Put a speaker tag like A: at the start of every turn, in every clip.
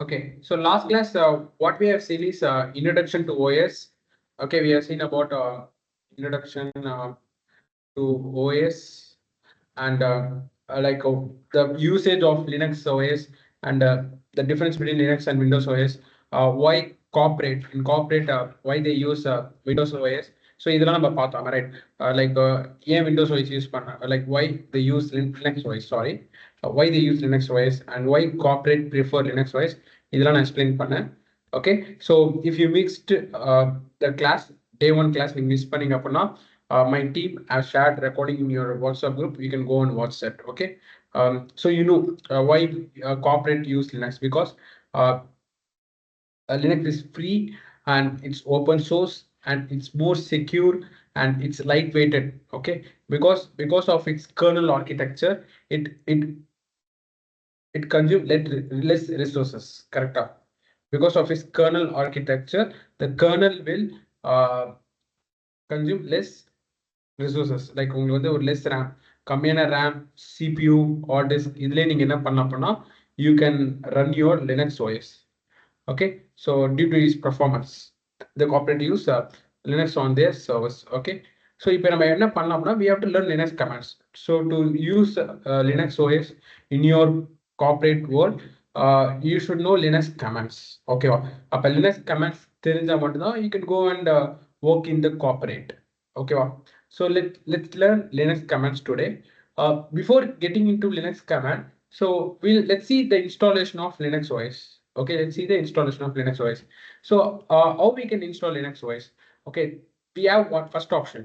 A: Okay, so last class, what we have seen is introduction to OS. Okay, we have seen about introduction to OS and the usage of Linux OS and the difference between Linux and Windows OS. Why corporate why they use Windows OS. So இதெல்லாம் நம்ம பார்த்தோம், right? ஏன் Windows OS use பண்ண, like why they use Linux OS, sorry, why they use Linux OS and why corporate prefer Linux OS. இதெல்லாம் நான் explain பண்ணேன். Okay, so if you mixed the class, day one class நீங்க miss பண்ணீங்க அப்படின்னா my team has shared recording in your WhatsApp group. You can go and watch that. Okay. So you know why corporate use Linux, because uh, Linux is free and it's open source and it's more secure and it's lightweighted. Okay, because of its kernel architecture, it consumes less resources. Correct? Because of its kernel architecture, the kernel will consume less resources. Like உங்களுக்கு வந்து ஒரு less RAM, கம்மியான RAM, CPU or disk இதுலயே நீங்க என்ன பண்ணலாம், you can run your Linux OS. Okay, so due to its performance, the corporate use Linux on their servers. Okay, so இப்போ நம்ம என்ன பண்ணலாம்னா we have to learn Linux commands. So to use Linux OS in your corporate world, you should know Linux commands. Okay, அப்ப Linux commands தெரிஞ்சா மட்டும்தான் you can go and work in the corporate. Okay, so let's learn Linux commands today. Before getting into Linux command, so let's see the installation of Linux OS. Okay, let's see the installation of Linux OS. So how we can install Linux OS? Okay, we have one first option.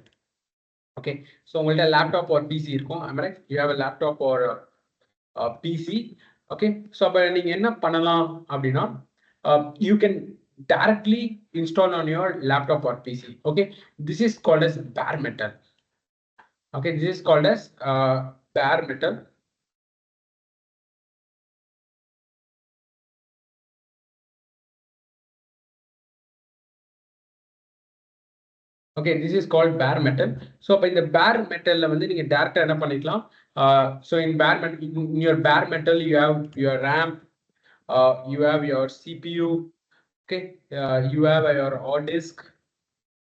A: Okay, so உங்கள்ட்ட laptop or PC இருக்கும். Am I right? You have a laptop or a PC. Okay, so அப்ப நீங்க என்ன பண்ணலாம் அப்படின்னா, you can directly install on your laptop or PC. Okay, this is called as bare metal. Okay, this is called as bare metal. Okay, this is called bare metal. So by the bare metal வந்து நீங்க டைரக்டா என்ன பண்ணிக்கலாம், so in bare metal, in your bare metal you have your RAM, you have your CPU. Okay, you have your hard disk.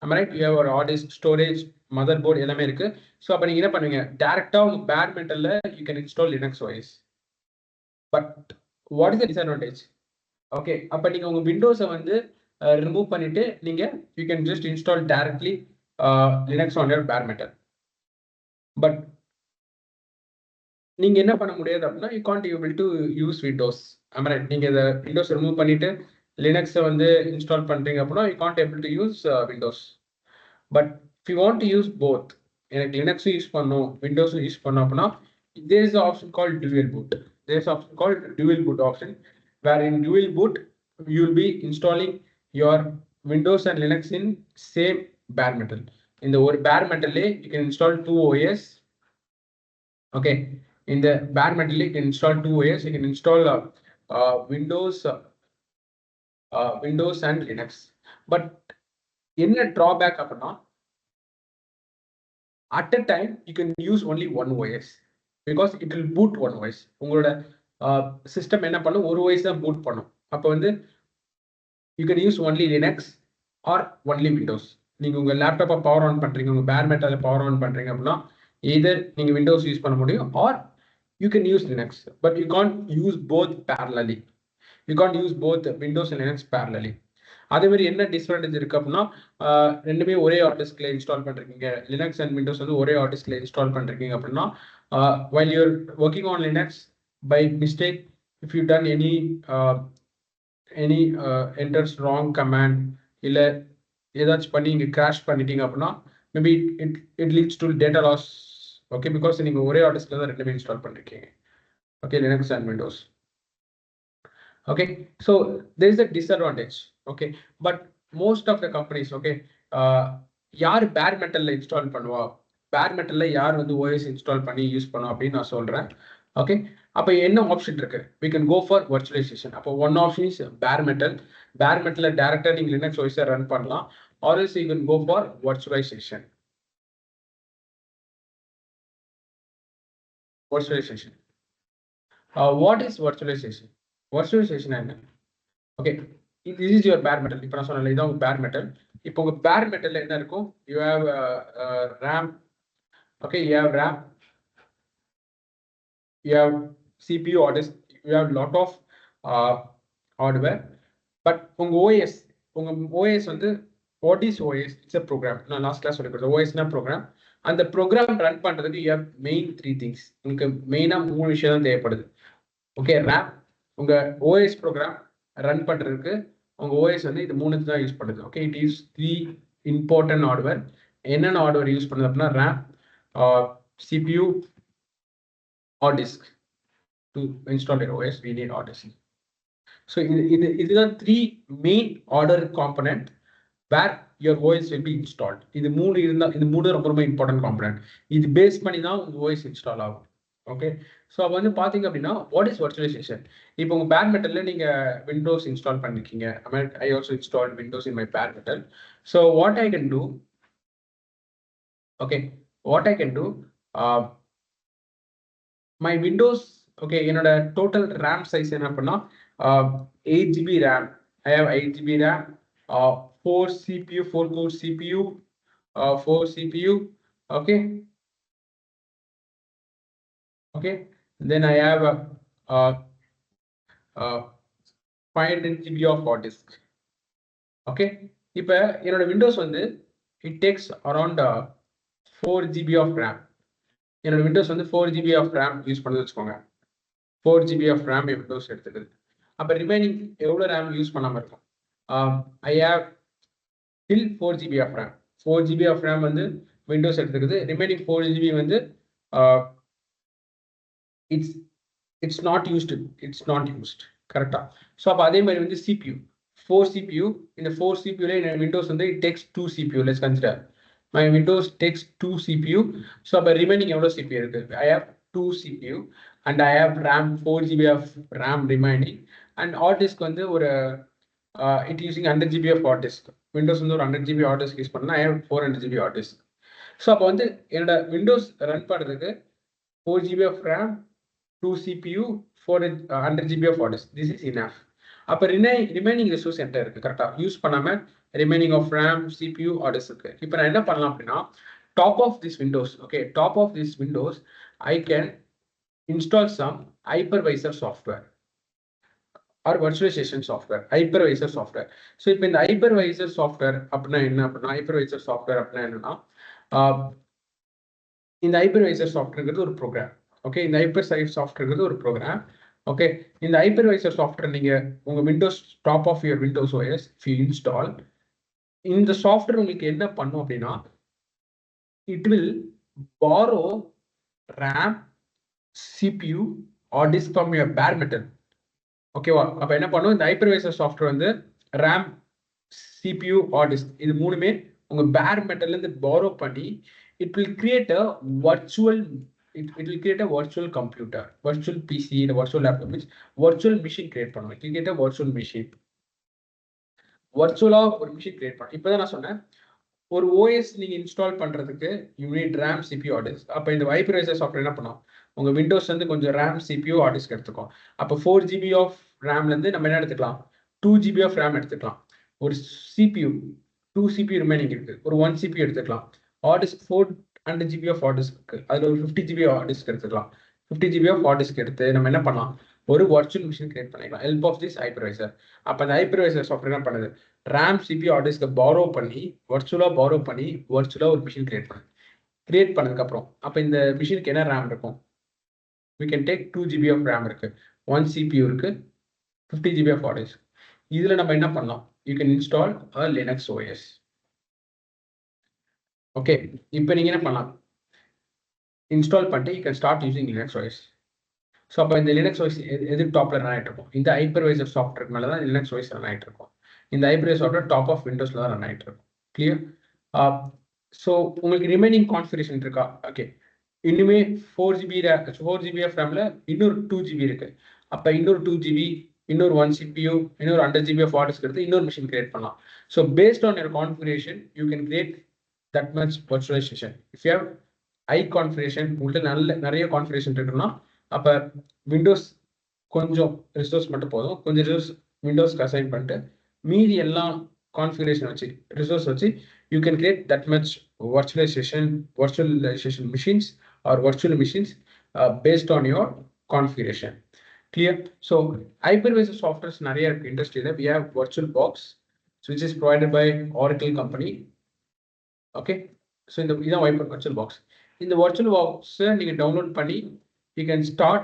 A: Am I right? You have your hard disk, storage, motherboard எல்லாமே இருக்கு. So அப்ப நீங்க என்ன பண்ணுவீங்க, டைரக்டா உங்க bare metalல you can install Linux OS. But what is the disadvantage? Okay, அப்ப நீங்க உங்க விண்டோஸை வந்து ரிமூவ் பண்ணிட்டு நீங்க you can just install directly Linux on your bare metal. But நீங்க என்ன பண்ண முடியாது அப்படின்னா, you can't able to use Windows. am I right? நீங்க இந்த விண்டோஸ் ரிமூவ் பண்ணிட்டு லினக்ஸை வந்து இன்ஸ்டால் பண்றீங்க அப்படின்னா you can't able to use Windows. But if you want to use both, எனக்கு லினக்ஸும் யூஸ் பண்ணும் விண்டோஸும் யூஸ் பண்ணோம் அப்படின்னா, there is an option called dual boot. There is an option called dual boot option, where in dual boot you will be installing your Windows and Linux in same bare metal. In the bare metal you can install two OS. Okay, in the bare metal you can install two OS. You can install Windows and Linux. But என்ன drawback அப்படின்னா, at a time you can use only one OS because it will boot one OS. உங்களோட system என்ன பண்ணும், ஒரு OS தான் boot பண்ணும். அப்போ வந்து you can use only Linux or only Windows. நீங்க உங்க லேப்டாப்பை பவர் ஆன் பண்றீங்க, உங்க bare metal பவர் ஆன் பண்றீங்க அப்படின்னா either நீங்க Windows யூஸ் பண்ண முடியும் or you can use Linux, but you can't use both parallelly. You can't use both Windows and Linux parallelly. அதே மாதிரி என்ன டிஸ்அட்வான்டேஜ் இருக்கு அப்படின்னா, ரெண்டுமே ஒரே ஆர்டிஸ்க்ல இன்ஸ்டால் பண்றீங்க, லினக்ஸ் அண்ட் விண்டோஸ் வந்து ஒரே ஆர்டிஸ்க்ல இன்ஸ்டால் பண்றீங்க அப்படின்னா, while you're working on Linux, by mistake if you done any enters wrong command இல்ல ஏதாச்சும் பண்ணி நீங்க கிராஷ் பண்ணிட்டீங்க அப்படின்னா, maybe it leads to data loss. Okay, because நீங்க ஒரே ஆர்டிஸ்க்ல தான் ரெண்டுமே இன்ஸ்டால் பண்றீங்க. Okay, Linux and Windows. Okay, so there is a disadvantage. Okay, but most of the companies, okay, யார் bare metalல இன்ஸ்டால் பண்ணுவா, bare metalல யார் வந்து OS இன்ஸ்டால் பண்ணி யூஸ் பண்ணுவா அப்படின்னு நான் சொல்றேன். ஓகே, அப்ப என்ன ஆப்ஷன் இருக்கு, we can go for virtualization. அப்போ one option is bare metal. bare metalல டைரக்டா நீங்க Linux OS ரன் பண்ணலாம், or else you can go for virtualization. Virtualization. What is virtualization? Virtualization என்ன? Okay, this is your bare metal. இப்போ நான் சொன்னேன் இதான் உங்க bare metal. இப்போ உங்க bare metalல என்ன இருக்கும்? You have RAM. Okay, you have RAM, you have CPU or disk, you have lot of hardware. But உங்க OS வந்து what is OS? It's a program. நான் லாஸ்ட் கிளாஸ் சொல்லி கொடுத்தேன். OS னா program. அந்த program ரன் பண்றதுக்கு you have main 3 things. உங்களுக்கு மெயினா 3 விஷயம் தான் தேவைப்படுது. ஓகே, RAM உங்க OS program ரன் பண்றதுக்கு உங்க OS வந்து இது மூணு தான் யூஸ் பண்ணுது. Okay, it use 3 important hardware. என்னென்ன ஹார்ட்வேர் யூஸ் பண்ணுது அப்படின்னா RAM, CPU or disk. To install your OS, we need hard disk. So these are 3 main order component where your OS will be installed. இது மூணு ரொம்ப important component. இது base பண்ணி தான் உங்க OS install ஆகும். ஓகே, ஸோ அப்போ வந்து பார்த்தீங்க அப்படின்னா வாட் இஸ் virtualization? இப்போ உங்க bare metalல நீங்க விண்டோஸ் இன்ஸ்டால் பண்ணிருக்கீங்க. I also installed Windows in my bare metal. So what I can do, okay, my Windows, okay, என்னோட total RAM size என்ன அப்படின்னா 8 GB RAM. I have 8 GB RAM, 4 CPU, 4 core CPU, 4 CPU, okay. Then I have 500 GB of hard disk. Okay, இப்போ என்னோட Windows வந்து it takes around 4 GB of RAM. என்னோட Windows வந்து 4 GB of RAM use பண்ணது வச்சுக்கோங்க. 4 GB of RAM Windows எடுத்துக்குது. அப்போ remaining எவ்வளோ RAM யூஸ் பண்ணாமல் இருக்கும்? I have till 4 GB of RAM. 4 GB of RAM வந்து விண்டோஸ் எடுத்துக்குது. ரிமைனிங் 4 GB வந்து it's not used. கரெக்டா? ஸோ அப்போ அதே மாதிரி வந்து CPU 4 CPU. இந்த 4 CPU in Windows வந்து it takes 2 CPU. Let's consider my Windows takes 2 CPU. So அப்போ remaining எவ்வளோ CPU இருக்கு? I have 2 CPU and I have RAM 4 GB of RAM remaining. And hard disk வந்து ஒரு it using 100 GB of hard disk. Windows வந்து ஒரு 100 GB hard disk use பண்ணா I have 400 GB hard disk. So அப்போ வந்து என்னோட Windows run பண்ணுறதுக்கு 4 GB of RAM, 2 CPU, 100 GB of hard disk. This is enough. அப்போ ரிமைனிங் ரிசோர்ஸ் என்கிட்ட இருக்கு கரெக்டா? யூஸ் பண்ணாம remaining of RAM, CPU, hard disk இருக்கு. இப்போ நான் என்ன பண்ணலாம் அப்படின்னா top of this Windows I can install some hypervisor software or virtualization software. Hypervisor software. So இப்போ இந்த hypervisor software அப்படின்னா என்னன்னா இந்த hypervisor softwareங்கிறது ஒரு ப்ரோக்ராம். ஓகே, இந்த hypervisor softwareங்கிறது ஒரு ப்ரோக்ராம். ஓகே, இந்த hypervisor software நீங்க உங்க Windows top of your Windows OS if you install, இந்த சாஃப்ட்வேர் உங்களுக்கு என்ன பண்ணும் அப்படின்னா it will borrow RAM, CPU or disk from your bare metal. ஓகேவா? அப்ப என்ன பண்ணும் இந்த ஹைப்பர்வைசர் சாஃப்ட்வேர் வந்து RAM, CPU or disk இது மூணுமே உங்க bare metalல இருந்து borrow பண்ணி it will create a virtual computer, virtual PC, virtual laptop, which virtual machine create பண்ணும். It will create a virtual machine. virtual ஒரு machine create பண்ணும். இப்பதான் நான் சொன்னேன் ஒரு OS நீங்க இன்ஸ்டால் பண்றதுக்கு you need RAM, CPU, hard disk. அப்ப இந்த ஹைப்பர்வைசர் சாஃப்ட்வேர் என்ன பண்ணும்? உங்க விண்டோஸ் வந்து கொஞ்சம் RAM, CPU, hard disk எடுத்துக்கும். அப்ப 4 GB of RAM இருந்து நம்ம என்ன எடுத்துக்கலாம்? 2 GB of RAM எடுத்துக்கலாம். ஒரு CPU 2 CPU ரிமைனிங் இருக்கு. ஒரு 1 CPU எடுத்துக்கலாம். hard disk 400 GB of hard disk இருக்கு. அதுல ஒரு 50 GB hard disk எடுத்துக்கலாம். 50 GB of hard disk எடுத்து நம்ம என்ன பண்ணலாம்? ஒரு virtual machine கிரியேட் பண்ணிக்கலாம். help of this hypervisor. அப்ப அந்த ஹைப்பர்வைசர் சாஃப்ட்வேர் என்ன பண்ணுது? RAM, CPU, hard disk borrow பண்ணி virtual ஒரு மிஷின் கிரியேட் பண்ணதுக்கு அப்புறம் அப்ப இந்த மிஷினுக்கு என்ன RAM இருக்கும்? we can take 2 GB of RAM இருக்கு, 1 CPU இருக்கு, 50 GB of hard disk. இதுல நம்ம என்ன பண்ணலாம்? you can install a Linux OS. Okay, இப்போ நீங்க என்ன பண்ணலாம்? இன்ஸ்டால் பண்ணிட்டு you can start using Linux OS. So அப்போ இந்த Linux OS எது டாப்ல ரன் ஆகிட்டு இருக்கும்? இந்த ஹைப்பர்வைசர் சாஃப்ட்வேர் மேலே தான் Linux OS ரன் ஆகிட்டு இருக்கும். இந்த ஹைப்பர்வைசர் சாஃப்ட்வேர் டாப் ஆஃப் விண்டோஸ்ல தான் ரன் ஆகிட்டு இருக்கும். கிளியர்? ஸோ உங்களுக்கு ரிமைனிங் கான்ஃபிகரேஷன் இருக்கா? ஓகே, இன்னுமே 4 GB ஆஃப் ரேம்ல இன்னொரு 2 GB இருக்கு. அப்போ இன்னொரு 2 GB, இன்னொரு 1 CPU, இன்னொரு 100 GB ஆஃப் ஹார்ட் டிஸ்க் எடுத்து இன்னொரு மிஷின் கிரியேட் பண்ணலாம். So based on your configuration you can create that much virtualization. If you have high configuration, உங்கள்கிட்ட நிறைய கான்ஃபிகரேஷன் இருக்குன்னா அப்போ விண்டோஸ் கொஞ்சம் ரிசோர்ஸ் மட்டும் போதும், கொஞ்சம் ரிசோர்ஸ் Windows assign பண்ணிட்டு மீதி எல்லாம் configuration வச்சு resource வச்சு you can create that much virtualization machines or virtual machines based on your configuration. Clear? So hypervisor softwares நிறைய இருக்கு இண்டஸ்ட்ரியில. We have VirtualBox which is provided by Oracle company. Okay, so in the VirtualBox. In the VirtualBox நீங்க download பண்ணி you can start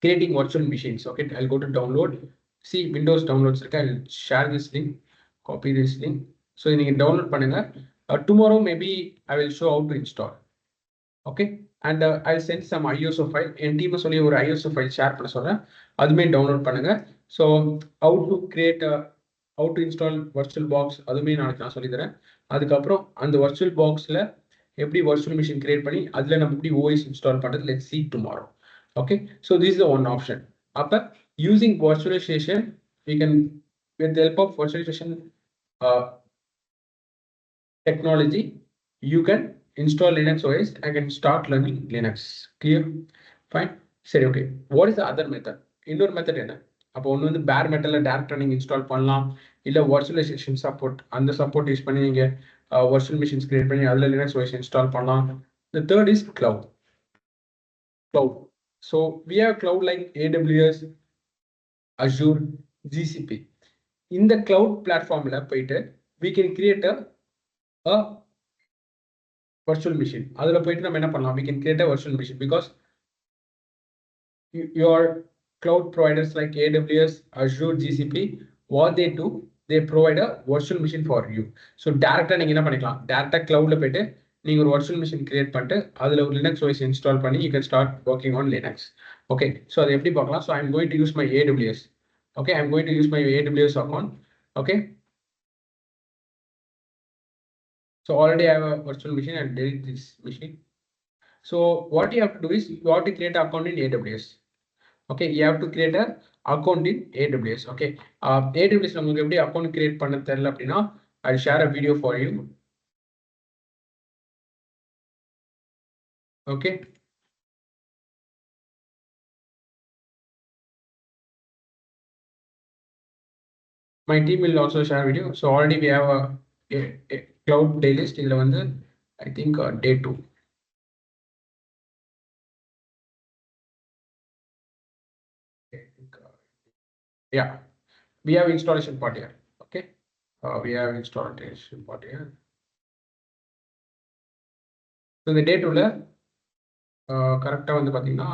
A: creating virtual machines. Okay, I'll go to download. See Windows downloads. Okay, I'll share this link, copy this link. So you can download பண்ணுங்க. Tomorrow maybe I will show how to install. Okay, and I'll send some ISO file. N team சொல்லி ஒரு ISO file share பண்ண சொல்றேன். அதுமே download பண்ணுங்க. So how to create how to install VirtualBox அதுமே நாளைக்கு நான் சொல்லி தரேன். அதுக்கப்புறம் அந்த VirtualBoxல எப்படி virtual machine create பண்ணி அதுல நம்ம எப்படி OS install பண்றது, let's see tomorrow. Okay, so this is the one option. After using virtualization, we can, with the help of virtualization technology, you can install Linux OS and can start learning Linux. Clear? Fine. Sorry, okay. What is the other method? Indoor method என்ன? அப்போ ஒன்று வந்து bare metal direct running install பண்ணலாம், இல்லை virtualization support அந்த support use பண்ணி நீங்க virtual machines create பண்ணி அதுல Linux OS install பண்ணலாம். The third is cloud. So we have cloud like AWS, Azure, GCP. In the cloud platform we can create a virtual machine. We can create a virtual machine because your cloud providers like AWS, Azure, GCP, what they do, they provide a virtual machine for you. So directly நீங்க என்ன பண்ணிக்கலாம், directly cloudல போயிட்டு நீங்க ஒரு virtual machine create பண்ணிட்டு அதுல ஒரு Linux OS install பண்ணி you can start working on Linux. Okay, so அது எப்படி பார்க்கலாம். So I'm going to use my AWS. Okay, I'm going to use my AWS account. Okay, so already I have a virtual machine and delete this machine. So what you have to do is you have to create an account in AWS. Okay, you have to create an account in AWS. Okay, AWS நமக்கு எப்படி account create பண்ண தெரியல அப்படின்னா I'll share a video for you. Okay, my team will also share video. So already we have a cloud playlist. இதுல வந்து I think day 2. Yeah, we have installation part here. Okay, we have installation part here. So the day 2ல கரெக்டா வந்து பாத்தீங்கன்னா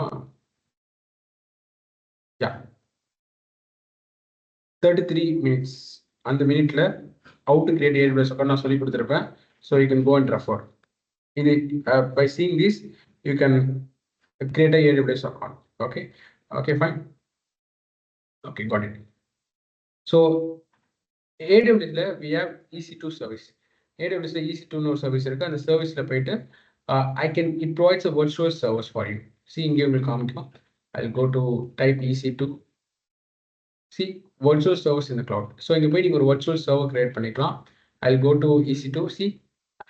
A: yeah 33 minutes. அந்த மினிட்ல how to create AWS account நான் சொல்லி கொடுத்திருப்பேன். So you can go and refer. By seeing this, you can create a AWS account. Okay, okay, fine. Okay, got it. So AWS we have EC2 service. AWS EC2 service இருக்கு. அந்த சர்வீஸ்ல போயிட்டு it provides a virtual service for you. See இங்கே will come. I'll go to type EC2. See virtual service in the cloud. So இங்க போய் நீங்க ஒரு virtual server create பண்ணிக்கலாம். I'll go to EC2. See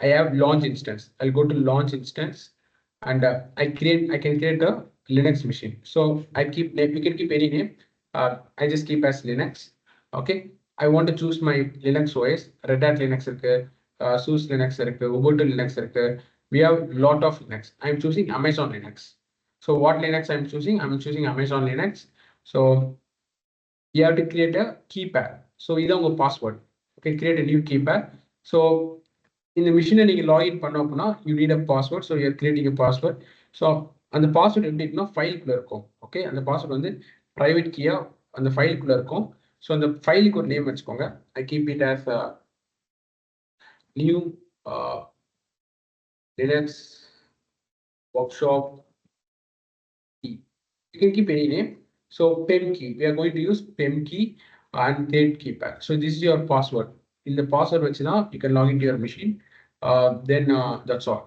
A: I have launch instance. I'll go to launch instance and I can create a Linux machine. So we can keep any name. I just keep as Linux. Okay, I want to choose my Linux OS. Red Hat Linux இருக்கு, SUSE Linux இருக்கு, Ubuntu Linux இருக்கு. We have lot of Linux. I'm choosing Amazon Linux. So what Linux I'm choosing? I'm choosing Amazon Linux. So you have to create a keypad. So இது உங்க password. Okay, create a new keypad. So in the machine நீங்க login பண்ண அப்படின்னா you need a password. So you're creating a password. So அந்த password எப்படி இருக்குன்னா ஃபைலுக்குள்ள இருக்கும். Okay, அந்த password வந்து private key-ஆ அந்த ஃபைலுக்குள்ள இருக்கும். So அந்த ஃபைலுக்கு ஒரு நேம் வச்சுக்கோங்க. I keep it as new Linux workshop key. You can keep any name. So PEM key, we are going to use PEM key and create keypad. So this is your password. In the password வச்சுனா you can log into your machine. Then that's all.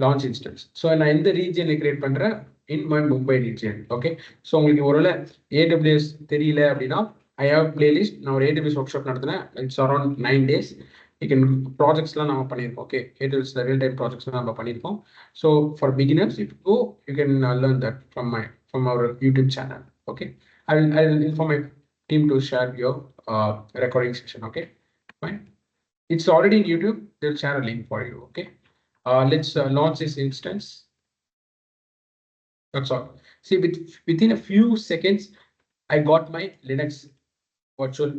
A: Launch instance. So நான் எந்த region create பண்றேன், in my Mumbai region. Okay, so உங்களுக்கு ஒருவேளை AWS தெரியல அப்படின்னா I have playlist. நான் ஒரு AWS workshop நடத்தினேன். It's around 9 days. You can projectsலாம் நாம பண்ணியிருக்கோம். Okay, AWS real time projects நாம பண்ணியிருக்கோம். So for beginners, if you go, you can learn that from our YouTube channel. Okay, I'll inform my team to share your recording session. Okay, fine. It's already in YouTube. They'll share a link for you. Okay. Let's launch this instance. That's all. See, within a few seconds, I got my Linux virtual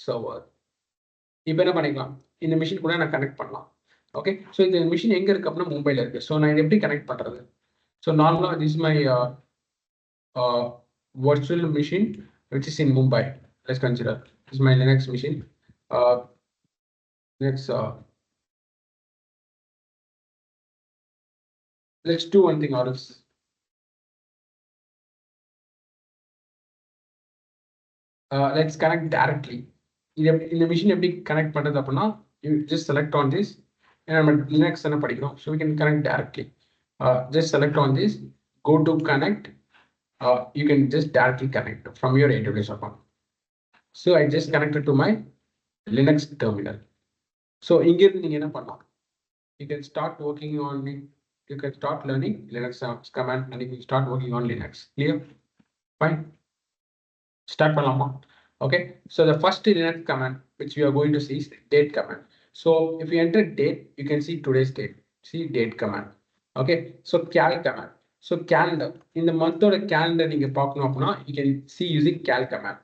A: server. இப்போ என்ன பண்ணிக்கலாம், இந்த machine கூட நான் connect பண்ணலாம். Okay, so இந்த machine எங்க இருக்கு அப்படின்னா மும்பையில் இருக்கு. ஸோ நான் எப்படி கனெக்ட் பண்றது? ஸோ நார்மலாக this my virtual machine which is in Mumbai. Let's consider this is my Linux machine. Let's do one thing, or else let's connect directly. In the machine எப்படி connect பண்றது அப்படின்னா, you just select on this and நம்ம Linux என்ன படிக்கிறோம், so we can connect directly. Just select on this, go to connect. You can just directly connect from your AWS account. So I just connected to my Linux terminal. So இங்கிருந்து நீங்க என்ன பண்ணலாம், you can start working on it. You can start learning Linux command and you can start working on Linux. Clear? Fine. Start பண்ணலாமா? Okay, so the first Linux command which we are going to see is date command. So if you enter date, you can see today's date. See date command. Okay, so cal command. So calendar, in the month of the calendar நீங்க பார்க்கணும் அப்படின்னா you can see using cal command.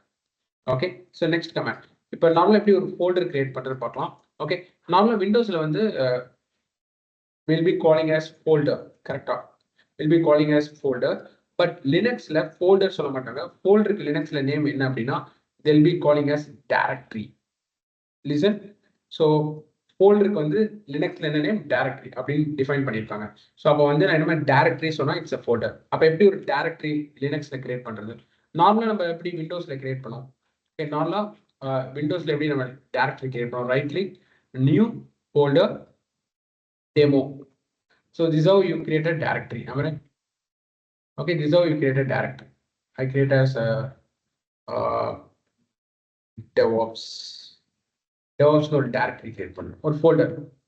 A: Okay, so next command. இப்போ நார்மலா எப்படி ஒரு folder create பண்றது பார்க்கலாம். Okay, நார்மலா விண்டோஸ்ல வந்து will be calling as folder. Correct? Will be calling as folder. But Linuxல folder சொல்ல மாட்டாங்க. Folderக்கு Linuxல name என்ன அப்படின்னா they'll be calling as directory. Listen. So folderக்கு வந்து Linuxல என்ன name directory அப்படின்னு define பண்ணிருக்காங்க. So அப்போ வந்து நான் என்ன directory சொன்னா it's a folder. அப்போ எப்படி ஒரு directory Linuxல create பண்றது? நார்மலா நம்ம எப்படி விண்டோஸ்ல create பண்ணோம். Okay, நார்மலா விண்டோஸ்ல எப்படி நம்ம directory create பண்ணோம். Right click, new folder, demo. So this is how you create a directory. Am I right? Okay, this is how you create a directory. I create as a DevOps. DevOps no directory create பண்ணு ஒரு folder.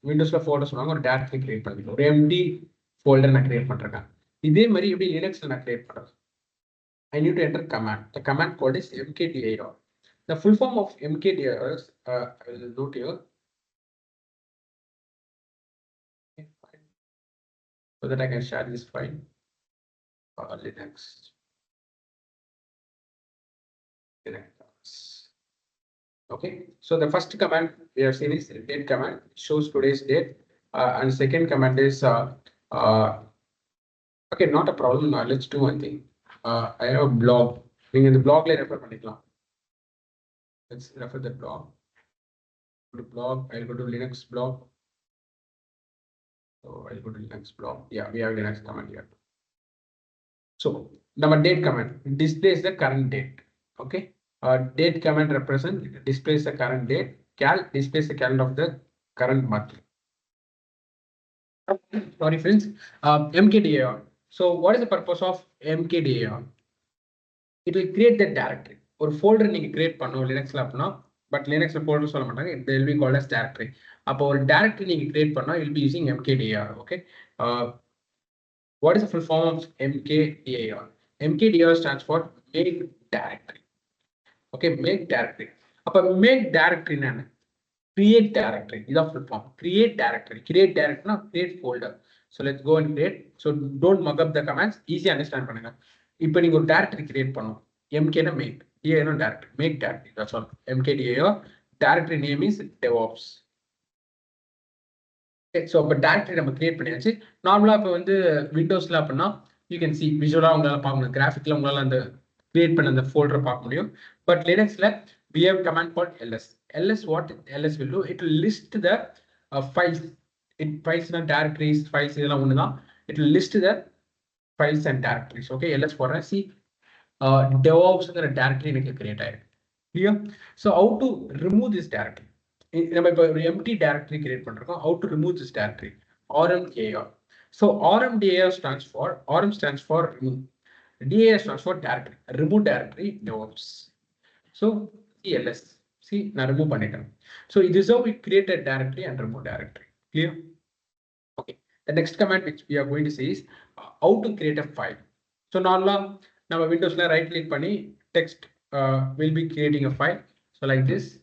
A: Windowsல folder சொன்னாங்க, ஒரு directory create பண்ணிக்கலாம். ஒரு empty folder நான் create பண்றேன். இதே மாதிரி எப்படி Linuxல நான் create பண்றது? I need to enter command. The command code is mkdir. The full form of mkdir is I will note here. So that I can share this file. Linux. Okay, so the first command we have seen is date command, shows today's date, and second command is okay, not a problem. Let's do one thing. I have a blog. Being in the blog, let's refer the blog. Go to blog. I'll go to Linux blog. So I'll go to Linux blog. Yeah, we have Linux command here. So number date command displays the current date. Okay. Date command displays the current date. Cal displays the calendar of the current month. Sorry friends, mkdir. So what is the purpose of mkdir? It will create the directory. ஒரு folder நீங்க create பண்ணோம் Linuxல அப்படின்னா, but Linuxல folder சொல்ல மாட்டாங்க. They will be called as directory. அப்போ ஒரு directory நீங்க create பண்ணா, you'll be using mkdir. Okay. What is the full form of mkdir? mkdir stands for make directory. Okay, make directory. அப்ப make directory என்ன? Create directory. This is full form. Create directory. Create directory na create folder. So let's go and create. So don't mug up the commands. Easy understand பண்ணுங்க. இப்போ நீங்க ஒரு directory create பண்ணனும். mk na make. Here no directory. Make directory. That's all. mkdir. Directory name is DevOps. Okay, so அப்ப directory நம்ம create பண்ணியாச்சு. நார்மலா இப்போ வந்து விண்டோஸ்ல அப்படின்னா you can see visually உங்களால பார்க்க முடியும். கிராஃபிக்ல உங்களால அந்த create பண்ண அந்த folder பார்க்க முடியும். But Linuxல we have command called ls. ls what ls will do, it will list the files. Files and directories, files இதெல்லாம் ஒண்ணுதான். It will list the files and directories. Okay, ls for us. See DevOps ங்கிற directory எனக்கு create ஆயிருக்கு. Clear? So how to remove this directory? நம்ம இப்போ ஒரு empty directory create பண்றோம். How to remove this directory? rmdir. So rmdir stands for remove. dir stands for directory. Remove directory DevOps. So ls. See, நான் remove பண்ணிட்டேன். So this is how we create a directory and remove directory. Clear? Okay. The next command which we are going to see is how to create a file. So normally நம்ம விண்டோஸ்ல right click பண்ணி text we'll be creating a file. So like this,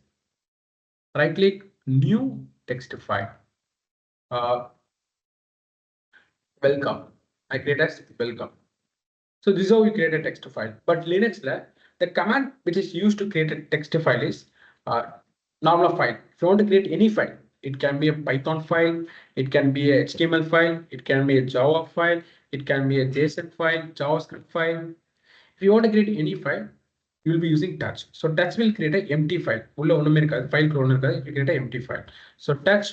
A: right click, new text file. Welcome. I create as welcome. So this is how we create a text file. But Linux, the command which is used to create a text file is normal file. If you want to create any file, it can be a Python file, it can be a HTML file, it can be a Java file, it can be a JSON file, JavaScript file. If you want to create any file, you will be using touch. So touch will create an empty file. File you create an empty file. So touch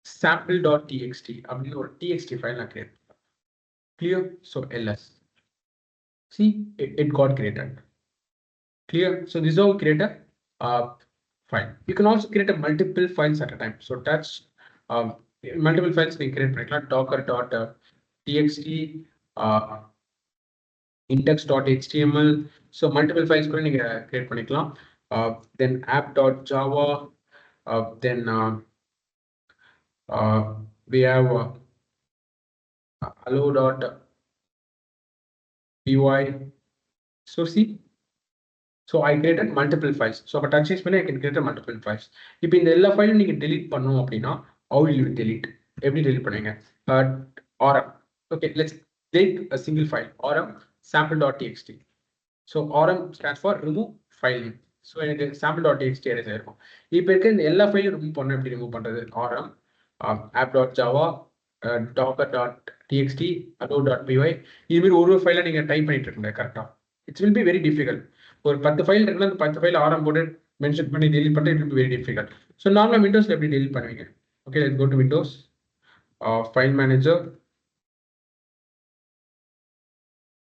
A: sample.txt or txt file create. Clear? So ls. See, it got created. Clear? So this is how we create a file. You can also create a multiple files at a time. So touch multiple files we create docker.txt index.html. So multiple files கூட நீங்க create பண்ணிக்கலாம். Then app.java. Then we have hello.py. So see, so I created multiple files. So but touch பண்ணி I can create a multiple files. இப்போ இந்த எல்லா ஃபைலும் நீங்க delete பண்ணணும் அப்படின்னா how will you delete? எப்படி delete பண்ணுவீங்க? rm. Okay, let's delete a single file. rm sample.txt. So rm stands for remove file name. So எனக்கு sample.txt erase ஆயிருக்கும். இப்போ இருக்க இந்த எல்லா ஃபைலும் remove பண்ண எப்படி remove பண்றது? rm app.java docker.txt hello.py இது மாதிரி ஒரு ஃபைலை நீங்க டைப் பண்ணிட்டு இருக்கீங்க கரெக்டா? It will be very difficult. ஒரு 10 ஃபைல் இருக்குன்னா அந்த 10 ஃபைல் ஆரம் போட்டு மென்ஷன் பண்ணி delete பண்றது it will be very difficult. So நார்மலா விண்டோஸ்ல எப்படி delete பண்ணுவீங்க? Okay, let's go to Windows, file manager.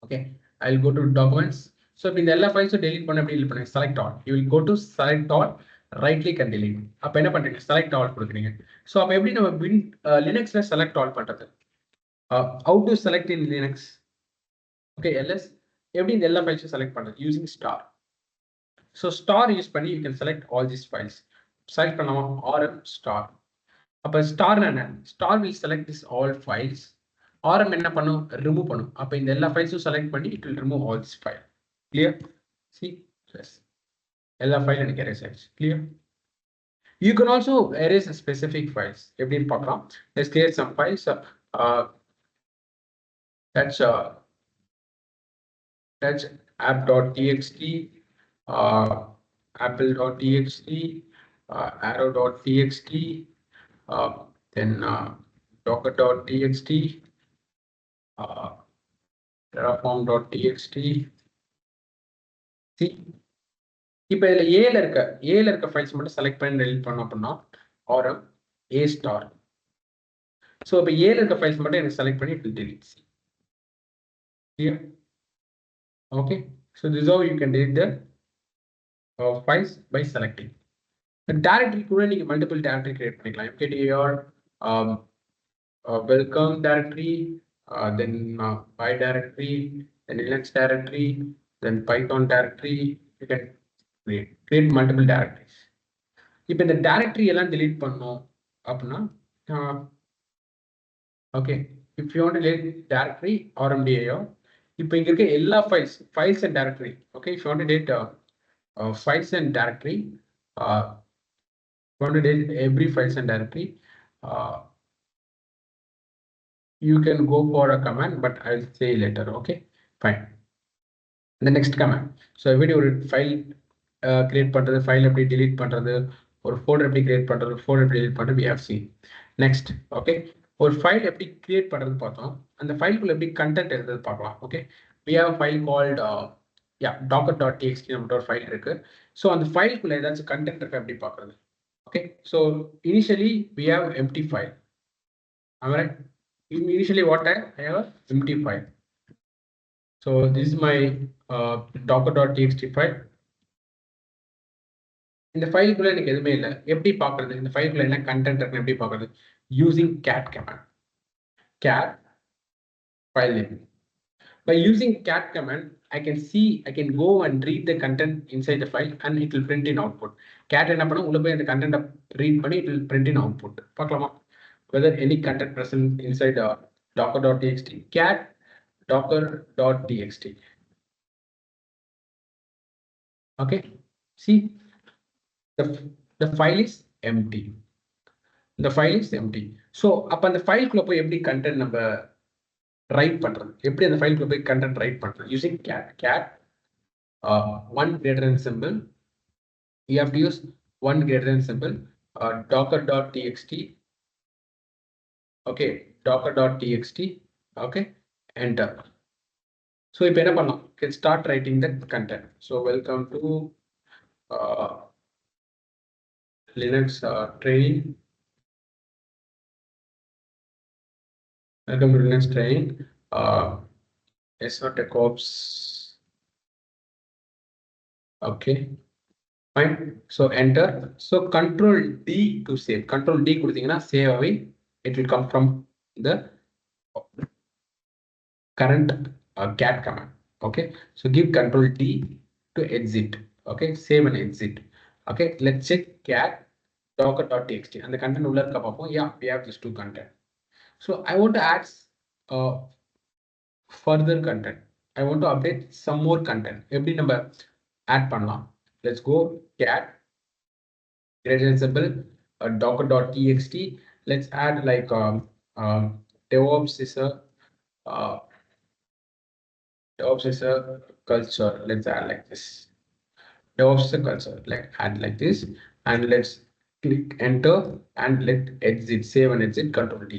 A: Okay, I'll go to documents. So இப்போ இந்த எல்லா ஃபைல்ஸும் delete பண்ண எப்படி delete பண்ணுங்க? Select all. You will go to select all, right click and delete. அப்ப என்ன பண்றீங்க? Select all கொடுக்குறீங்க. So அப்ப எப்படி நம்ம Linuxல select all பண்றது? How to select in Linux? Okay, ls எப்படி இந்த எல்லா ஃபைல்ஸும் select பண்றது? Using star. So star use பண்ணி you can select all these files. Select பண்ணலாமா? rm star. அப்ப star என்ன? Star will select this all files. rm என்ன பண்ணும்? Remove பண்ணும். அப்ப இந்த எல்லா ஃபைல்ஸும் select பண்ணி it will remove all this file. Clear? See? Yes. எல்லா ஃபைல் எனக்கு erase ஆயிடுச்சு. Clear? You can also erase specific files. எப்படின்னு பார்க்கலாம். Let's create some files. That's app.txt, apple.txt, arrow.txt, then docker.txt, terraform.txt. See, இப்போ இதுல ஏல இருக்க ஃபைல்ஸ் மட்டும் செலக்ட் பண்ணி delete பண்ணோம் அப்படின்னா rm a star. So இப்போ ஏல இருக்க ஃபைல்ஸ் மட்டும் எனக்கு செலக்ட் பண்ணி it will delete. Clear? Okay, so this is how you can delete the files by selecting. The directory கூட நீங்க multiple directory create பண்ணிக்கலாம். mkdir welcome directory, then py directory, then linux directory, then python directory. You can create multiple directories. இப்போ இந்த directory எல்லாம் delete பண்ணோம் அப்படின்னா okay, if you want to delete directory rmdir, இப்போ இங்க இருக்க எல்லா files and directory. Okay, if you want to delete files and directory, want to delete every files and directory, you can go for a command, but I'll say later. Okay, fine. The next command. So every file create பண்றது, file எப்படி delete பண்றது, ஒரு folder எப்படி create பண்றது, folder எப்படி delete பண்றது, we have seen. Next, okay, ஒரு file எப்படி create பண்றது பார்த்தோம், அந்த file குள்ள எப்படி content எழுதுறது பார்க்கலாம். Okay, we have a file called docker.txt நம்மட்ட ஒரு file இருக்கு. So அந்த file குள்ள ஏதாச்சும் content இருக்கா எப்படி பார்க்கிறது? Okay, so initially we have empty file. Am I right? Initially what I have an empty file. So this is my docker.txt file. இந்த file குள்ள எனக்கு எதுவுமே இல்லை. எப்படி பார்க்கிறது? இந்த file குள்ள என்ன content இருக்குன்னு எப்படி பார்க்கிறது? Using cat command. Cat file name. By using cat command, I can go and read the content inside the file and it will print in output. Cat என்ன பண்ணும்? உள்ள போய் அந்த content read பண்ணி it will print in output. பார்க்கலாமா? Whether any content present inside docker.txt, cat docker.txt. Okay, see the file is empty. The file is empty. So அப்ப அந்த ஃபைல்குள்ள போய் எப்படி கண்டென்ட் நம்ம ரைட் பண்றது, எப்படி அந்த ஃபைல்குள்ள போய் கண்டென்ட் ரைட் பண்றது using cat one greater than symbol. You have to use one greater than symbol, docker.txt. Okay, docker.txt. Okay, enter. So இப்போ என்ன பண்ணலாம், can start writing the content. So welcome to Linux training. Welcome to Linux training. DevOps. Okay, fine. So enter. So Control D to save. Control D கொடுத்தீங்கன்னா save away. It will come from the current cat command. Okay, so give Control D to exit. Okay, save and exit. Okay, let's check cat docker.txt and the content உள்ள இருக்க பார்ப்போம். Yeah, we have this two content. So I want to add further content. I want to update some more content. எப்படி நம்ம add பண்ணலாம்? Let's go cat greater than symbol docker.txt. Let's add like DevOps is a culture. Let's add like this. DevOps is a culture. Like add like this, and let's click enter and let exit, save and exit. Control D.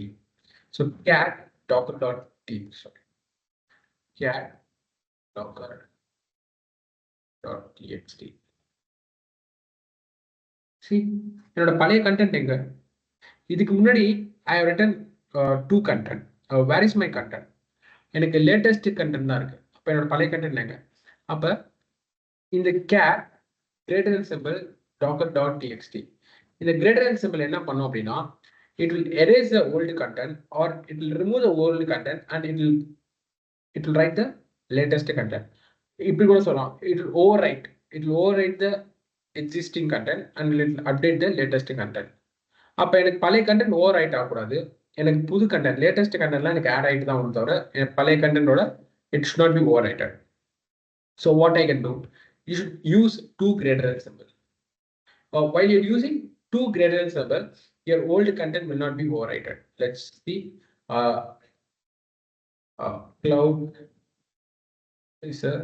A: So cat docker.txt. Sorry, cat docker.txt. See, என்னோட பழைய content எங்க? இதுக்கு முன்னாடி I have written two content. Where is my content? எனக்கு latest content தான் இருக்கு. அப்ப என்னோட பழைய content எங்க? அப்ப இந்த cat greater than symbol docker.txt. இந்த greater than symbol என்ன பண்ணும் அப்படின்னா, it will erase the old content or it will remove the old content and it will write the latest content. இப்படி கூட சொல்லலாம், it will overwrite the existing content and it will update the latest content. அப்ப எனக்கு பழைய content over right ஆகக்கூடாது, எனக்கு புது content latest கண்டென்ட்லாம் எனக்கு ஆட் ஆகிட்டு தான் வரும், தவிர எனக்கு பழைய கண்டென்ட்டோட it should not be overwrited. So what I can do, you should use two greater than symbol. While you're using two greater than symbol, your old content will not be overwritten. Let's see. Cloud is a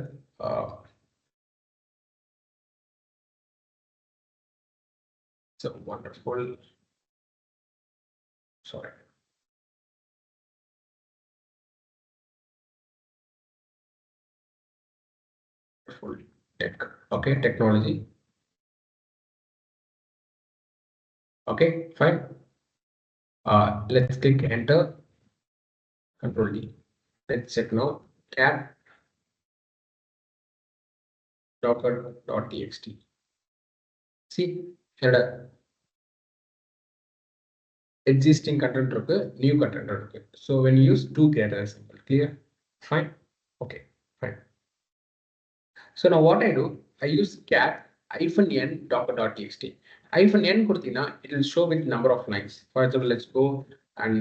A: it's a wonderful. Sorry. Full tech. Okay, technology. Okay, fine. Let's click enter. Control D. Let's check now. Cat docker.txt. See, here existing content இருக்கு, new content இருக்கு. So when you use two greater than symbol, clear? Fine. Okay, fine. So now what I do, I use cat -n docker.txt. -n கொடுத்தீங்கன்னா it will show with number of lines. For example, let's go and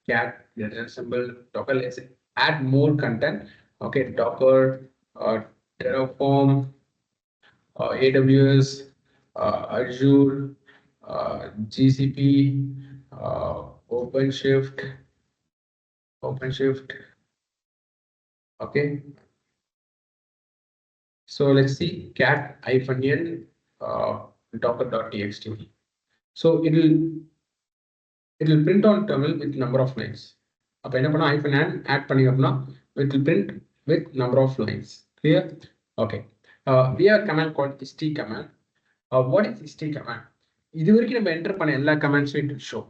A: cat greater than symbol docker. Let's add more content. Okay, docker, Terraform, AWS, Azure, GCP, OpenShift. Okay, so let's see cat -n docker.txt. So it will print on terminal with number of lines. அப்ப என்ன பண்ணா -n add பண்ணிட்டோம்னா it will print with number of lines. Clear? Okay. We have a command called st command. What is st command? இது வரைக்கும் நம்ம enter பண்ண எல்லா கமெண்ட்ஸும் it will show.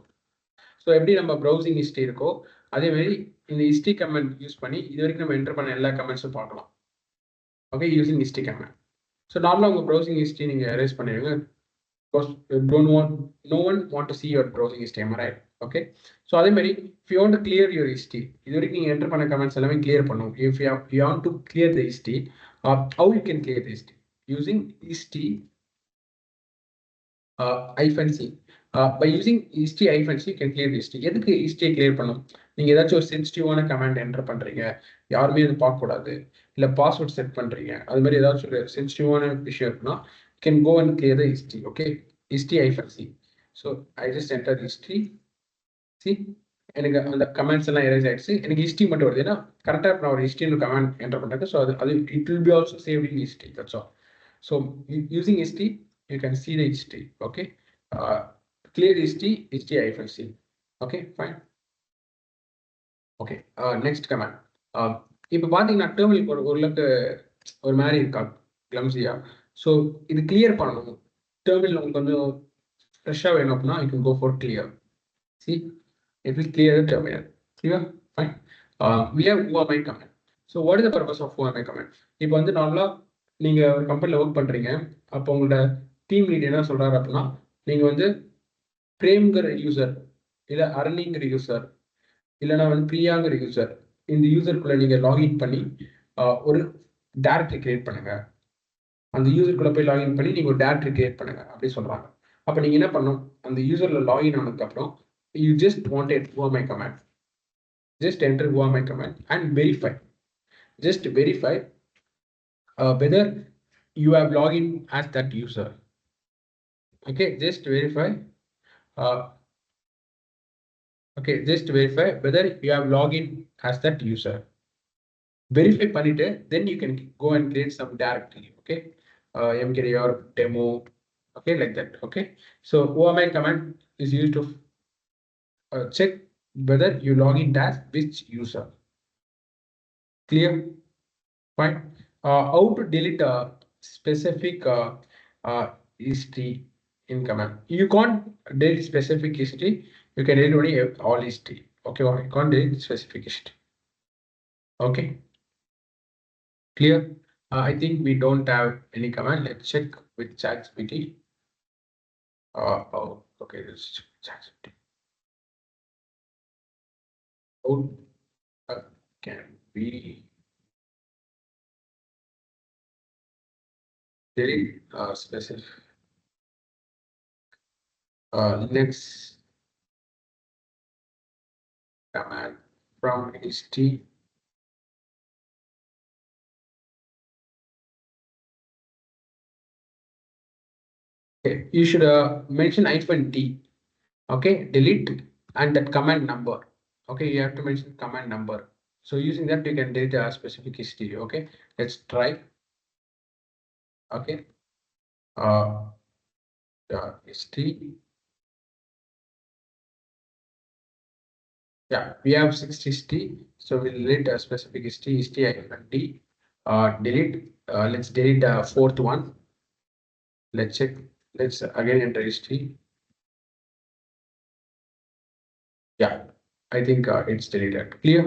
A: So எப்படி நம்ம ப்ரௌசிங் ஹிஸ்ட்ரி இருக்கோ அதே மாதிரி இந்த ஹிஸ்ட்ரி கமெண்ட் யூஸ் பண்ணி இது வரைக்கும் நம்ம என்டர் பண்ண எல்லா கமெண்ட்ஸும் பார்க்கலாம். Okay, using history comment. So நார்மலாக உங்கள் ப்ரௌசிங் ஹிஸ்ட்ரி நீங்கள் எரேஸ் பண்ணிடுங்க. No one want to see your browsing history, am I right? Okay, so அதே மாதிரி if you want to clear your history, இது வரைக்கும் நீங்க என்டர் பண்ண கமெண்ட்ஸ் எல்லாமே கிளியர் பண்ணும். If you want to clear the history, how you can clear the history? Using history -c. By using -c you can clear history. எதுக்கு history clear பண்ணும்? நீங்க ஏதாச்சும் ஒரு சென்சிட்டிவான கமாண்ட் என்டர் பண்றீங்க, யாருமே அதை பார்க்கக்கூடாது, இல்ல பாஸ்வேர்ட் செட் பண்றீங்க, அது மாதிரி ஏதாச்சும் ஒரு சென்சிட்டிவான விஷயம் இருக்குன்னா can go and clear the history. Okay, -c. So I just enter history. See, எனக்கு அந்த கமெண்ட்ஸ் எல்லாம் erase ஆயிடுச்சு. எனக்கு history மட்டும் வருது. ஏன்னா கரெக்டா நான் ஒரு history கமெண்ட் என்டர் பண்றேன். So அது it will be also saved in history. That's all. So using history, you can see the history. Okay, clear history, -c. Okay, fine. Okay, next command. இப்போ பார்த்தீங்கன்னா டெர்மினல் ஓரளவுக்கு ஒரு மாதிரி இருக்கா கிளம்ஸியா. So இது clear பண்ணணும். டெர்மினல் உங்களுக்கு கொஞ்சம் ஃப்ரெஷ்ஷாக வேணும் அப்படின்னா you can go for clear. See, it will clear the terminal. Clear? Fine. We have UMI command. So what is the purpose of UMI command? இப்போ வந்து நார்மலாக நீங்கள் ஒரு கம்பெனியில் ஒர்க் பண்ணுறீங்க, அப்போ உங்களோட டீம் லீட் என்ன சொல்கிறாரு அப்படின்னா, நீங்கள் வந்து பிரேம்ங்கிற யூசர் இல்லை அரணிங்கிற யூசர் இல்லைனா வந்து பிரியாங்கிற யூசர், இந்த யூசருக்குள்ள நீங்கள் லாகின் பண்ணி ஒரு டேரக்டரி கிரியேட் பண்ணுங்க. அந்த யூசருக்குள்ள போய் லாகின் பண்ணி நீங்கள் ஒரு டேரக்டரி கிரியேட் பண்ணுங்க அப்படி சொல்கிறாங்க. அப்போ நீங்கள் என்ன பண்ணணும், அந்த யூசரில் லாகின் ஆனதுக்கப்புறம் you just wanted UMI command. Just enter UMI command and verify. Just verify whether you have login as that user. Okay, just verify. Okay, just verify whether you have login as that user. Verify பண்ணிட்டு then you can go and create some directory. Okay, mkdir demo. Okay, like that. Okay, so UMI command is used to check whether you login as which user. Clear? Fine. How to delete a specific history in command? You can't delete specific history. You can delete only all history. Okay, or you can't delete specific history. Okay, clear? I think we don't have any command. Let's check with ChatGPT. Oh, okay, let's check ChatGPT. How can we delete specific next command from history? Okay, you should mention -t. Okay, delete and that command number. Okay, you have to mention command number. So using that you can delete a specific history. Okay, let's try. Okay, history. Yeah, we have 60, so we'll delete a specific history -t. Delete. Let's delete the fourth one. Let's check. Let's again enter history. Yeah, I think it's deleted. Clear?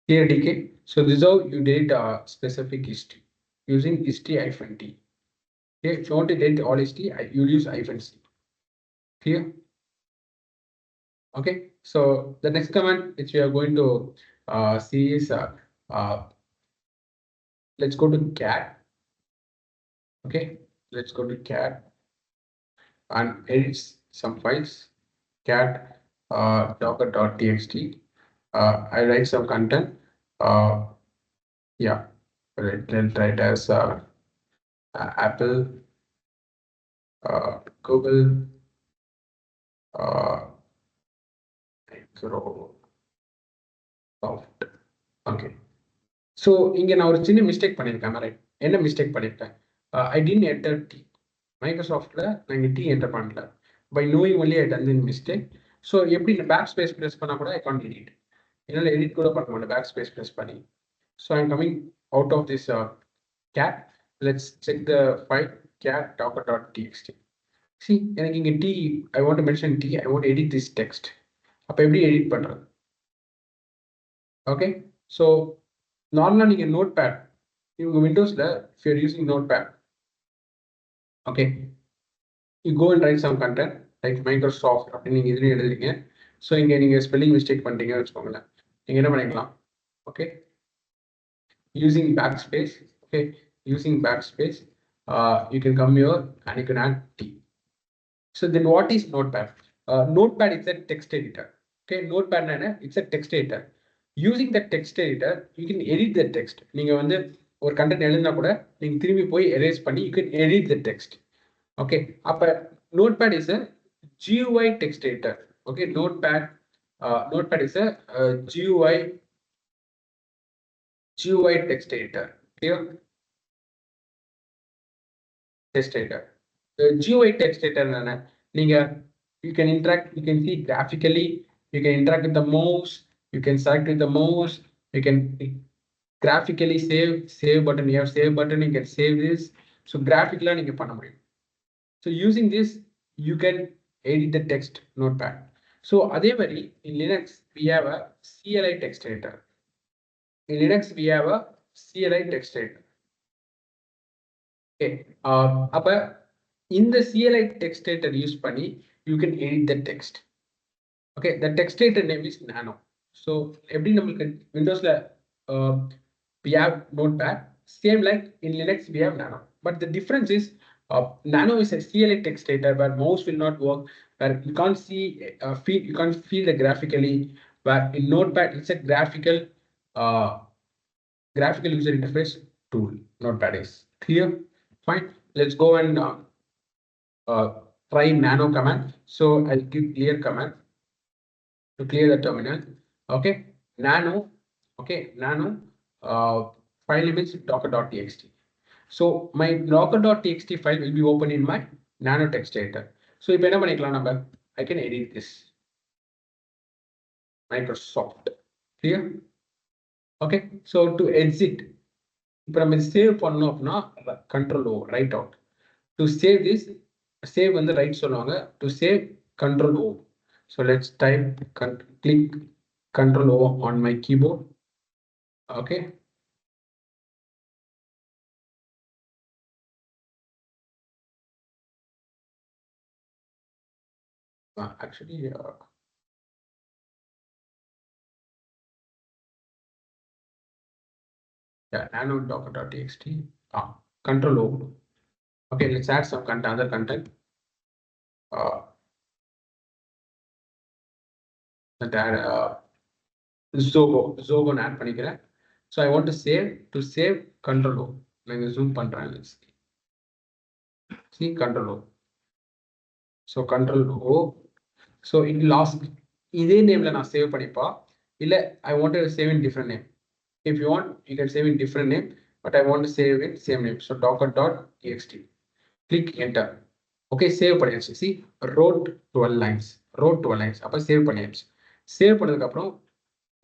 A: Clear, DK. So this is how you delete a specific history using history -t. Okay, if you want to delete all history, you'll use -c. Clear? Okay, so the next command which we are going to see is let's go to cat. Okay, let's go to cat and edit some files. Cat docker.txt. I write some content. Yeah, let's write as Apple, Google, Microsoft. Okay. So இங்கே நான் ஒரு சின்ன mistake பண்ணியிருக்கேன். Right, என்ன mistake பண்ணியிருக்கேன்? ஐ டின் enter D. மைக்ரோசாஃப்டில் நான் இங்கே டி என்டர் பண்ணல. By knowing only I done this mistake. So எப்படி இந்த பேக் ஸ்பேஸ் ப்ரெஸ் பண்ணால் கூட ஐ கான்ட் எடிட். என்னால் எடிட் கூட பண்ண மாட்டேன் பேக் ஸ்பேஸ் ப்ரெஸ் பண்ணி. So I am coming out of this cat. Let's check the file cat docker.txt. See, எனக்கு இங்கே D, I want to mention D, I want edit this text. அப்போ எப்படி edit பண்ணுறது? Okay, so நார்மலாக நீங்கள் note pad, இவங்க விண்டோஸில் if you're using notepad, okay, you go and write some content like Microsoft அப்படின்னு நீங்கள் இதுலேயும் எழுதுறீங்க. ஸோ இங்கே நீங்கள் ஸ்பெல்லிங் மிஸ்டேக் பண்ணிட்டீங்கன்னு வச்சுக்கோங்களேன், நீங்கள் என்ன பண்ணிக்கலாம்? Okay, using backspace. Okay, using backspace, you can come here and you can add T. So then what is Notepad? Notepad is a text editor. Okay, Notepad it's a text editor. Using the text editor, you can edit the text. நீங்க வந்து ஒரு content எழுதினா கூட நீங்க திரும்பி போய் erase பண்ணி you can edit the text. Okay, அப்ப Notepad is a GUI text editor. Okay, Notepad is a GUI text editor. Clear? Text editor. The GUI text editor you can interact, you can see graphically, you can interact with the mouse, you can select with the mouse, you can graphically save button, you have save button, you can save this. So graphically you can பண்ண முடியும். So using this you can edit the text Notepad. So அதே மாதிரி in Linux we have a CLI text editor. In Linux we have a CLI text editor. Okay, அப்ப இந்த CLI text editor use பண்ணி you can edit the text. Okay, the text editor name is Nano. So எப்படி நம்மளுக்கு Windowsல we have Notepad, same like in Linux we have Nano, but the difference is Nano is a CLI text editor where mouse will not work, where you can't see you can't feel the graphically, where in Notepad it's a graphical user interface tool. Notepad is clear. Fine, let's go and try Nano command. So I'll give clear command to clear the terminal. Okay, Nano. Okay, Nano file name is docker.txt. So my docker.txt file will be open in my Nano text editor. So if I can edit this Microsoft. Clear? Okay, so to exit, இப்போ நம்ம save பண்ணோம் அப்படின்னா control O, write out. To save this, save வந்து right சொல்லுவாங்க. To save, control O. So let's type, click control O on my keyboard. Okay. Actually, yeah, nano docker.txt. Control O. Okay, let's add some content, other content. That add Zogo add பண்ணிக்கிறேன். So I want to save control O. நான் zoom பண்றேன். Let's see control O. So control O. So it will ask இதே nameல நான் save பண்ணிப்பா இல்ல I wanted to save in different name. If you want, you can save in different name, but I want to save in same name. So docker.txt. Click enter. Okay, save பண்ணியாச்சு. See, wrote 12 lines. Wrote 12 lines. அப்ப save பண்ணியாச்சு. Save பண்ணதுக்கு அப்புறம்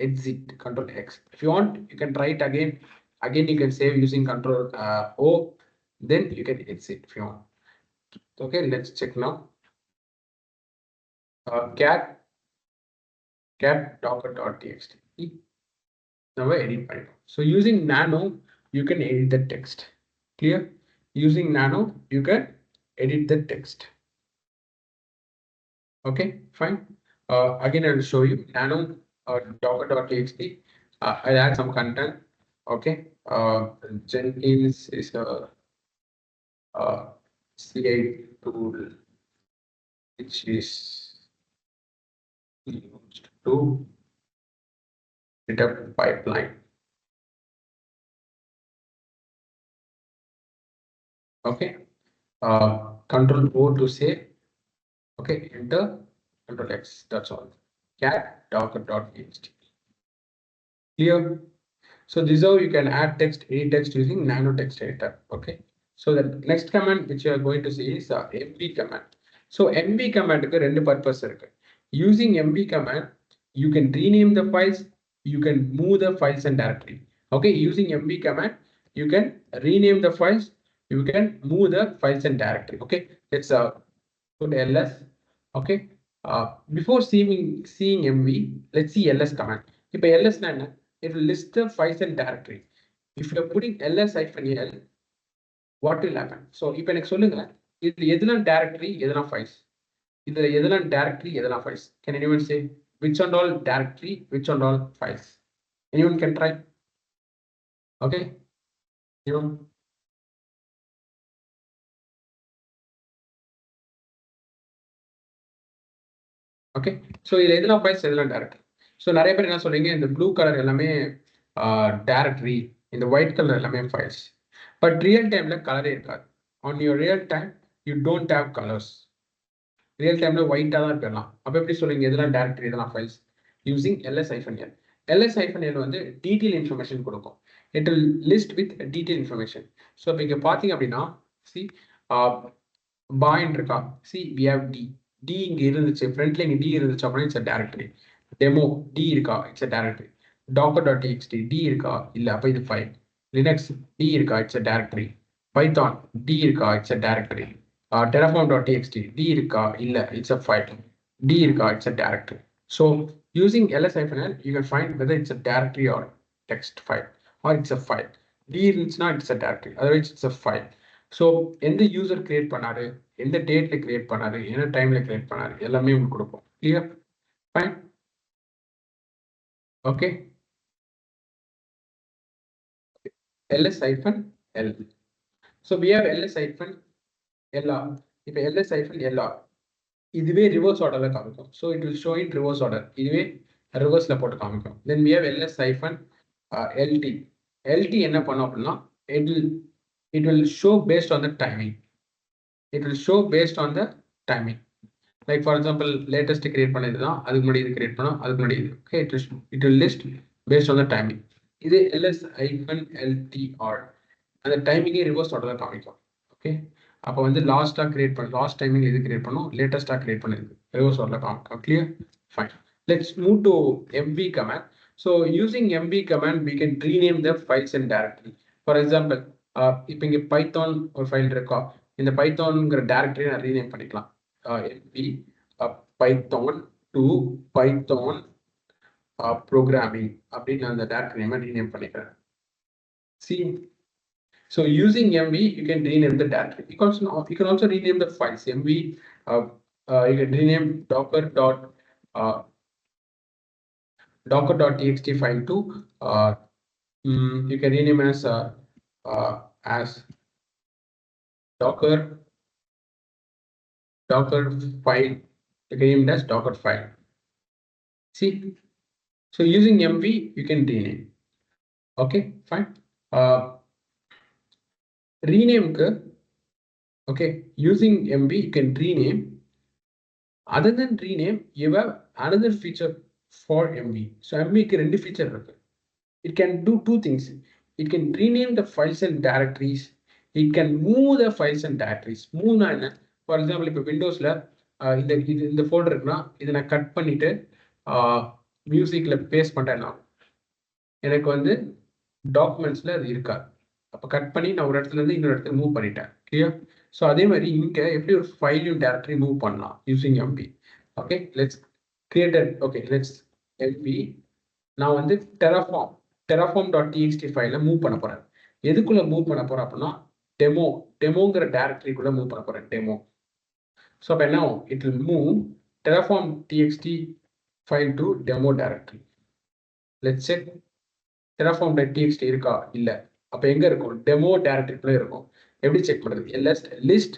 A: exit, control X. If you want, you can try it again. Again, you can save using control O. Then you can exit if you want. Okay, let's check now. Cat docker.txt. Now edit file. So using Nano, you can edit the text. Clear? Using Nano, you can edit the text. Okay, fine. Again, I will show you Nano docker.txt. I'll add some content. Okay. Jenkins is a CI tool which is used to set up pipeline. Okay. Control O to save. Okay, enter, control X. That's all. Cat docker.txt. Clear? So this is how you can add text, edit text using Nano text editor. Okay. So the next command which you are going to see is mv command. So mv command க்கு ரெண்டு purpose இருக்கு. Using mv command, you can rename the files, you can move the files and directory. Okay, using mv command, you can rename the files, you can move the files and directory. Okay, let's put ls. Okay, before seeing mv, let's see ls command. இப்போ ls னா என்ன? It will list the files and directory. If you are putting ls-l, what will happen? So இப்போ எனக்கு சொல்லுங்க, இதுல எதெல்லாம் directory, எதெல்லாம் files? இதுல எதெல்லாம் directory, எதெல்லாம் files? Can anyone say which and all directory, which and all files? Anyone can try? Okay, anyone? Okay. So இதில் எதெல்லாம் ஃபைல்ஸ் எதெல்லாம் டேரக்டரி. ஸோ நிறைய பேர் என்ன சொல்றீங்க, இந்த ப்ளூ கலர் எல்லாமே டேரக்டரி, இந்த ஒயிட் கலர் எல்லாமே ஃபைல்ஸ். பட் ரியல் டைம்ல கலரே இருக்காது. On your real time you don't have colours. Real டைம்ல ஒயிட்டாக தான் இருக்கலாம். அப்போ எப்படி சொல்றீங்க இதெல்லாம் டேரக்டரி இதெல்லாம் ஃபைல்ஸ்? Using ls-l. ls-l வந்து டீட்டெயில் இன்ஃபர்மேஷன் கொடுக்கும். It will list with detail information. So இப்போ இங்கே பார்த்தீங்க அப்படின்னா சி பாயிண்ட் இருக்கா, see we have D. D இங்கே இருந்துச்சு, ஃப்ரண்ட்ல இங்கே டி இருந்துச்சு அப்படின்னா it's a directory. Demo D இருக்கா, it's a directory. docker.txt D இருக்கா, இல்லை அப்போ இது ஃபைல். லினக்ஸ் டி இருக்கா, it's a directory. Python D இருக்கா, it's a directory. terraform.txt D இருக்கா, இல்லை இட்ஸ் அ ஃபைல். டி இருக்கா, it's a directory. So using ls-l you can find whether it's a directory or text file or it's a file. D இருந்துச்சுன்னா it's a directory, otherwise it's a file. So எந்த user create பண்ணாரு, எந்த டேட்ல create பண்ணாரு, என்ன டைம்ல create பண்ணாரு, எல்லாமே உங்களுக்கு கொடுக்கும். Clear? Fine. Okay. ls-l. So we have ls-lr. இப்போ ls-lr இதுவே ரிவர்ஸ் ஆர்டர்ல காமிக்கும். So it will show in reverse order. இதுவே ரிவர்ஸ்ல போட்டு காமிக்கும். தென் we have ls-lt. lt என்ன பண்ணும் அப்படின்னா it will show based on the timing. It will show based on the timing. Like for example, latest create பண்ணதுதான், அதுக்கு முன்னாடி இது கிரியேட் பண்ணோம், அதுக்கு முன்னாடி இது. Okay, it will list based on the timing. இது ls-ltr. அந்த டைமிங்கே ரிவர்ஸ் ஆர்டர்ல காமிக்கும். ஓகே. அப்போ வந்து லாஸ்ட்டாக கிரியேட் பண்ண லாஸ்ட் டைமிங் இது கிரியேட் பண்ணோம், லேட்டஸ்ட்டாக கிரியேட் பண்ணிருக்கு ரிவர்ஸ் ஆர்டர்ல காமிக்கும். Clear? Fine. Let's move to mv command. So using mv command we can rename the files and directory. For example, இப்போ இங்கே பைத்தான் ஒரு ஃபைல் இருக்கா, இந்த பைத்தான்ங்கிற டைரக்டரி நான் ரீநேம் பண்ணிக்கலாம். mv python to python programming அப்படின்னு நான் அந்த டைரக்டரி நேமை ரீநேம் பண்ணிக்கிறேன். See, so using mv you can rename the directory. You can also rename the files. mv you can rename docker.txt file to you can rename as docker file. You can rename it as docker file. See, so using mv you can rename. Okay, fine. Rename okay, using mv you can rename. Other than rename, you have another feature for mv. So mv க்கு ரெண்டு feature இருக்கு. It can do two things. It can rename the files and directories. It can move the files and directories. Move na என்ன? For example, இப்போ விண்டோஸ்ல இந்த folder இருக்குன்னா இதை நான் cut பண்ணிட்டு மியூசிக்ல பேஸ்ட் பண்றேன்னா எனக்கு வந்து டாக்குமெண்ட்ஸ்ல அது இருக்காது. அப்போ கட் பண்ணி நான் ஒரு இடத்துல இருந்து இன்னொரு இடத்துக்கு மூவ் பண்ணிட்டேன். கிளியர்? ஸோ அதே மாதிரி இங்க எப்படி ஒரு ஃபைலையும் டைரக்டரி மூவ் பண்ணலாம் using MP. Okay, let's create. Okay, let's MP. நான் வந்து terraform.txt ஃபைலை மூவ் பண்ண போறேன். எதுக்குள்ள மூவ் பண்ண போறேன் அப்படின்னா டெமோங்கிற டைரக்டரிக்குள்ள மூவ் பண்ண போறேன். டெமோ. ஸோ அப்போ என்ன ஆகும்? It will move terraform.txt file to demo directory. Let's check. terraform.txt இருக்கா? இல்லை. அப்போ எங்க இருக்கும்? டெமோ டைரக்டரிக்குள்ள இருக்கும். எப்படி செக் பண்றது? ls list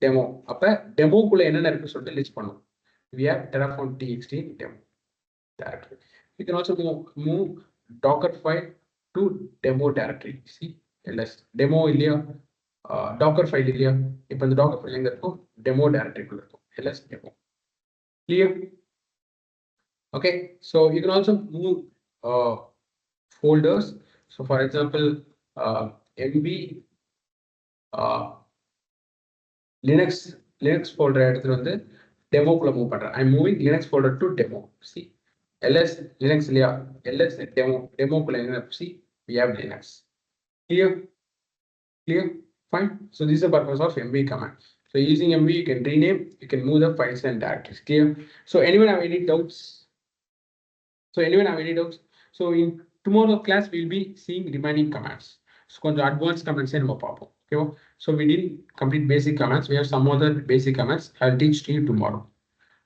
A: demo. அப்ப டெமோக்குள்ள என்னென்ன இருக்கு சொல்லிட்டு லிஸ்ட் பண்ணும். we have terraform.txt demo directory. You can also move docker file to demo directory. See, ls demo இல்லையா, docker file இல்லையா, இப்போ இந்த docker file எங்க இருக்கும்? டெமோ டைரக்டரிக்குள்ள இருக்கும். ls demo. Clear? Okay, so you can also move folders. So for example, mv Linux folder எடுத்துட்டு வந்து டெமோக்குள்ள move பண்றேன். ஐ moving Linux folder to demo. C, ls Linux இல்லையா, ls டெமோக்குள்ள என்ன? C, we have linux. Clear? Fine. So this is the purpose of mv command. So using mv you can rename, you can move the files and directories. Clear? So anyone have any doubts? So in tomorrow class we'll be seeing remaining commands. So கொஞ்சம் advanced commands நம்ம பார்ப்போம். Okay, so we didn't complete basic commands. We have some other basic commands. I'll teach to you tomorrow.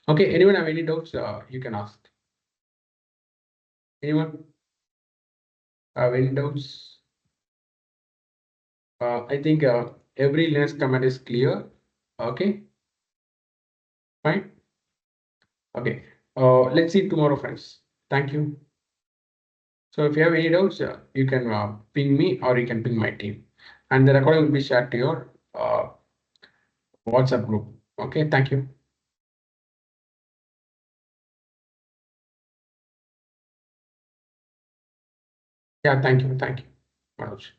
A: Okay, anyone have any doubts? You can ask. Anyone have any doubts? I think every Linux command is clear. Okay, fine. Okay. Let's see tomorrow, friends. Thank you. So if you have any doubts, you can ping me or you can ping my team, and the recording will be shared to your WhatsApp group. Okay. Thank you. Yeah. Thank you. Thank you, Manoj.